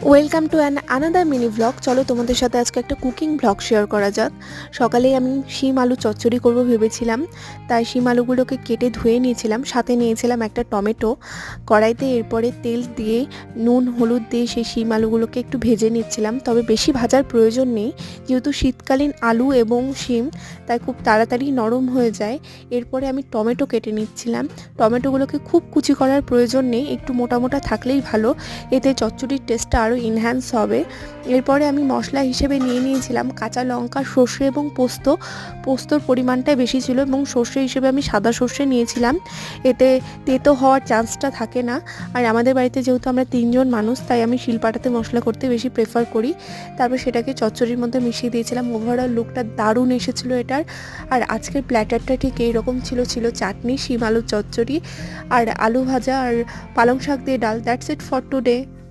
Welcome to another mini blog. চলো তোমাদের সাথে আজকে একটা কুকিং ব্লগ শেয়ার করা যাক। সকালেই আমি শিম আলু চচ্চড়ি করব ভেবেছিলাম, তাই শিম আলুগুলোকে কেটে ধুয়ে নিয়েছিলাম, সাথে নিয়েছিলাম একটা টমেটো। কড়াইতে এরপরে তেল দিয়ে নুন হলুদ দিয়ে সেই শিম আলুগুলোকে একটু ভেজে নিচ্ছিলাম, তবে বেশি ভাজার প্রয়োজন নেই, যেহেতু শীতকালীন আলু এবং শিম তাই খুব তাড়াতাড়ি নরম হয়ে যায়। এরপরে আমি টমেটো কেটে নিচ্ছিলাম। টমেটোগুলোকে খুব কুচি করার প্রয়োজন নেই, একটু মোটা মোটা থাকলেই ভালো, এতে চচ্চড়ির টেস্টটা আরও এনহ্যান্স হবে। এরপরে আমি মশলা হিসেবে নিয়েছিলাম কাঁচা লঙ্কা, সর্ষে এবং পোস্ত। পোস্তর পরিমাণটাই বেশি ছিল এবং সর্ষে হিসেবে আমি সাদা সর্ষে নিয়েছিলাম, এতে তেতো হওয়ার চান্সটা থাকে না। আর আমাদের বাড়িতে যেহেতু আমরা 3 জন মানুষ, তাই আমি শিলপাটাতে মশলা করতে বেশি প্রেফার করি। তারপর সেটাকে চচ্চড়ির মধ্যে মিশিয়ে দিয়েছিলাম। ওভারঅল লুকটা দারুণ এসেছিলো এটার। আর আজকের প্ল্যাটারটা ঠিক এইরকম ছিল চাটনি, শিম আলুর চচ্চড়ি আর আলু ভাজা আর পালং শাক দিয়ে ডাল। That's it for today.